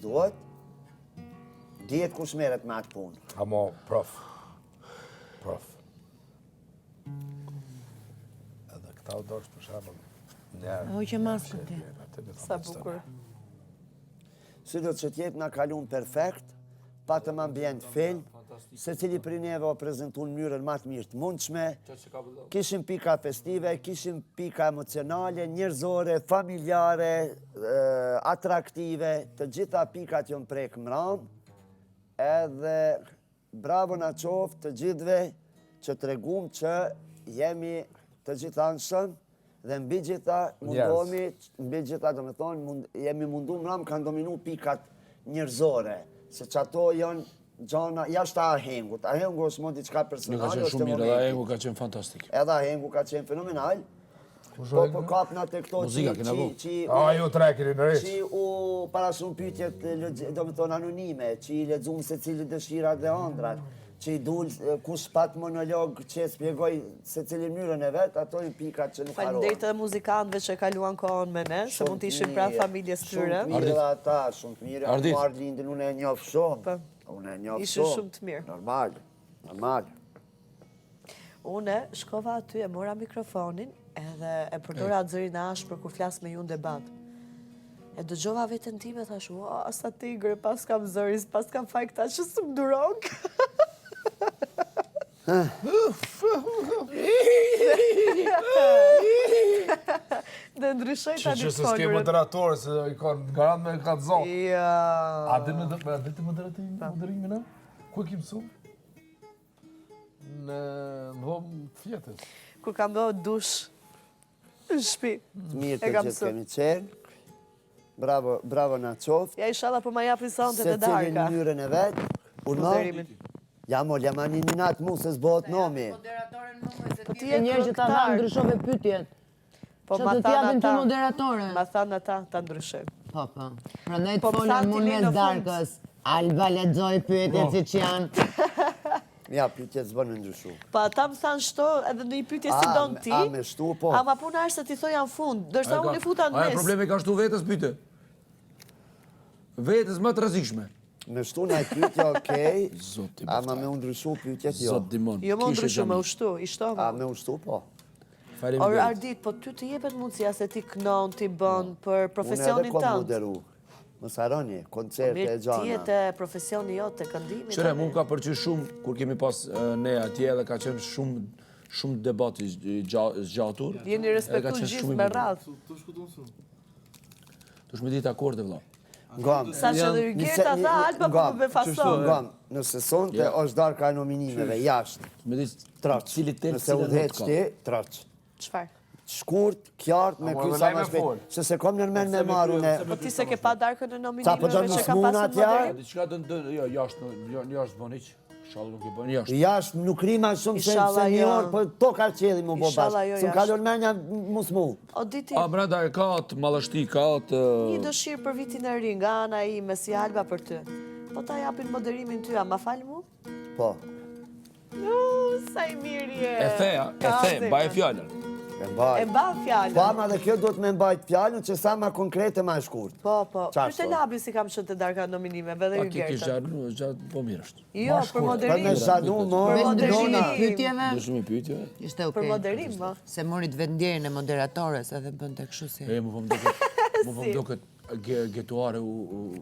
s'duhet, dihet kush merret me atë punë. Amo, prof. Edhe këta u dosh për shembull. Hoqë maskën ti. Sa bukur. Si do të jetë na kalon perfekt, patëm ambient film, se cili për neve o prezentu në mënyrën më të mirë të mundshme, kishim pika festive, kishim pika emocionale, njerëzore, familjare, atraktive, të gjitha pikat jonë prek mram, edhe bravo na qoftë të gjithve që të regum që jemi të gjithanshëm dhe mbi gjitha mundohemi, mbi gjitha do me thonë, jemi mundu mram kanë dominu pikat njerëzore, se që ato janë gjana, jashtë ahengut. Ahengu është mund diçka personale. Ka qenë shumë mirë, edhe ahengu ka qenë fantastik. Edhe ahengu ka qenë fenomenal. Po kapna të këto ju tre keni në rrisë. që u para shumë pyetjet, do me thonë anonime, që i lexuam se cili dëshirat dhe ëndrat, që i dul kush pat monolog që shpjegoj se cilin mënyrën e vet, ato janë pikat që nuk harrohen. Faleminderit edhe muzikantëve që kaluan kohën me ne, se mund të ishin pra familjes tyre. Shumë të mirë dhe ata, shumë të mirë. Ardit. Marrë lindin, unë e njoh shumë. Unë e njoh Ishin shumë. shumë të mirë. Normal. Une shkova aty, e mora mikrofonin, edhe e përdora zërin e ashpër kur flas me ju në debat. E dëgjova veten time, thash, ua, sa tigre, pas kam zëris, pas kam faj këta që së më durok. Dhe ndryshoj ta Që se s'ke moderatorë, se i kanë garant me ka të zonë. Ja. A dhe të moderimin e? Ku e ki mësu? Në dhomë fjetës. Kur kam bëhë dush në shpi. Të mirë të gjithë kemi qenë. Bravo na qoftë. Ja inshallah po ma japin sonte Se të cilin darka. mënyrën e vetë. Moderimin. Ja mol, jam ani një natë mu se s'bohet nomi. Po ti E je njerë që ta tha ndryshove pytjet. Po Që ma të thanë t'japin ty ata. moderatore. Ma thanë ata, ta ndryshoj. Po. Prandaj Po të folën thanë mund ti mes në fund. darkës. Alba lexoj pyetjet si që janë. Ja, pyetjet s'bën në ndryshu. Po ata më thanë shto edhe në një pyetje si don ti. A me shtu, po. Ama puna është se ti thoja në fund, dërsa unë i futa në Aja mes. problemi ka shtu vetës pyte. Vetës më të rrezikshme. Me shtu na e pyetje, okej. Zoti Ama me u ndryshu pyetjet, jo. Zot dimon. Jo më ndryshu me ushtu, i A shtova. me u shtu, po. Or Faleminderit. Ardit, po ty të jepet mundësia se ti kënon, ti bën për Unë edhe profesionin kom tënd. moderu. Mos harroni, koncerte e Mirë, ti gjana. jetë profesioni jot të këndimit. Qëre, mu ka përqy shumë, kur kemi pas ne atje edhe ka qenë shumë debati zgjatur. Jeni respektu gjithë me radhë. Tush me ditë akorde, vëlla. Ngam. Sa që dhe Gerta tha, Alba po më befason. Ngam, nëse sonte është darka e nominimeve jashtë. Me ditë Troq. cili tel, Nëse u dheq ti, troq. Çfarë? Shkurt, qartë, me ky sa më shpejt. Se se kom nërmen me marrë une. Po ti se ke pa darkën në Sa po do nominimeve në që ka smuna pasur atja? moderim? Diçka jo, jashtë bën hiq. Inshallah nuk e bën jashtë. Jashtë nuk rima shumë se Inshallah, një jo. orë, po to ka qedhi mu bo Inshallah, jo bashkë. Së më jashtë. kalon menja mu. O diti, A, brada, ka atë malështi, ka atë... një dëshirë për vitin e ri nga ana ime si Alba për ty. Po ta japin moderimin ty, a ma falë mu? Po, Sa i mirë je. E the, ba e fjallën. e E mbaj. mba fjallën. Po, ama dhe kjo do të me mbajt fjallën që sa ma konkrete ma shkurt. Po. Qartë Pyte thon? Labi si kam shëtë të darka nominimeve dhe Pa ju ki Gerta. gjatë, po mirë është. Jo, për Për me moderim. zhanu, mo, Për Ndryshimi moderim. të pyetjeve Ndryshimi i pyetjeve. ishte Për okay. moderim, ma. Se morit vetëndjerin e moderatores edhe bën të kështu si. Mu po më duket Getuare u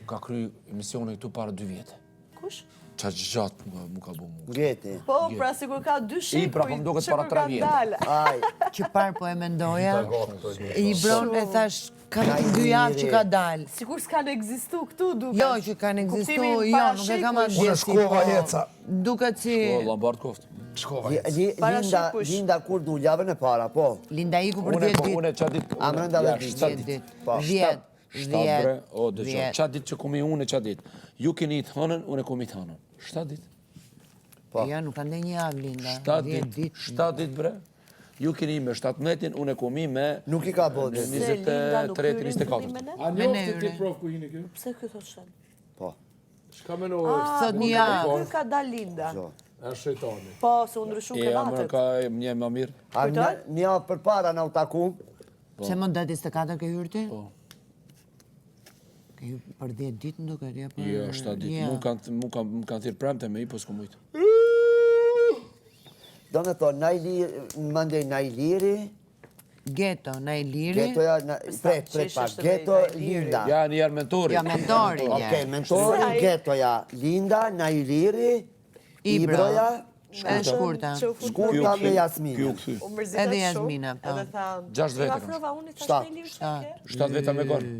ka kry emisione këtu para 2 vjetë. Kush? Qa gjatë mu ka bu mu. Gjeti. Po, pra sigur ka dy shikuj. pra, po më duket para 3 vjetë. Aj, Që parë po e mendoja, i bron e thash, kam 2 javë që ka dalë. Sigur s'kanë egzistu këtu duke. Jo, që kanë egzistu, Kuptimi jo, nuk e kam parashikush. asgjë Unë shkova jeca. Duket si Po, Lambart koftë. Shkova jeca. Parashikush. Linda kur du javën e para, po. Linda iku për Une 10 ditë. qa ditë... A më rënda dhe ditë. 10 ditë. Po. 10. 7 bre, o dëgjoj. 10. Qa ditë që kumi unë qa ditë. Ju keni i thonën, unë e kumi i thonën. 7 ditë. Po. Ja, nuk ka ndë një javë, Linda. 7 10 ditë. 7 ditë bre. Ju keni me 17-in, unë e kumi me... Nuk i ka bodi. Se Linda nuk 23, hyrin 24. fillimin e? A Me njoftë ne, ti ne. prof ku jini kjo? Pse kjo thot shën? Po. Shka menove? Sot një javë. Kjo ka dal Linda. E shejtani. Po, se u ndryshu E, amër krevatet. ka një më mirë. A një javë për para në u taku. Se më datë 24 ke hyrti? Po. Për 10 ditë në duket, ja për... Jo, 7 ditë. Mu kanë thirë premte me i, po s'ku mujtë. Do me thonë, mandej Najliri, Geto, Najliri. Getoja, pret pa, Geto, Linda. Ja, një jarë mentori. Ja, mentori. Okej, mentori, Getoja, Linda, Najliri, Ibroja, E shkurta. Shkurta me Jasmina. Kjo këthy. U mërzita Edhe shumë, Jasmina, po. edhe thanë... 6 vete kam. Afrova unë i thash Shtat. me lirë që ke? 7 veta me gonë.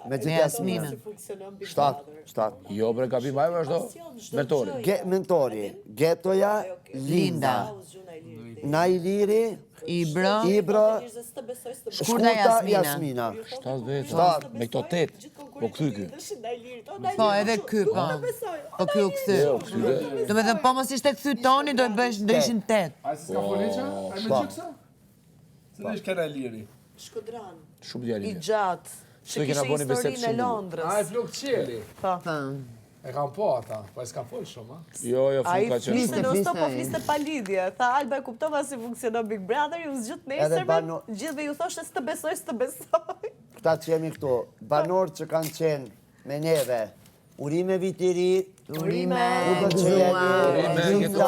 Me gjithë Jasmina. Jasmina. 7. Jo, bre, ka bim ajme është do mentori. Mentori, Getoja, Linda, Najliri, Ibro, Shkurta Jasmina. 7 veta. Me këto 8. Po këthy ky. Po, edhe ky, po. Po ky u kthy. Do me thënë, po mos ishte kthy Toni, do ishin 8. A se s'ka foleqa? A me gjyksa? Se dhe ishke Najliri. Shkodran, Shumë i djali. gjatë, Së që kena kishe boni beset historinë e shumë. Londrës. A e flok qeli. Po. E kam po ata, po e s'ka fol shumë, a? Jo, A i fun ka qenë fliste shumë. non stop, po fliste pa lidhje. Tha, Alba, e kuptova si funksionon Big Brother, ju zgjut nesërme, gjithve ju thoshte s'të besoj. këta që jemi këtu, banorë që kanë qenë me neve, urime vitiri, Urime, u do që jeni, Urime, Linda,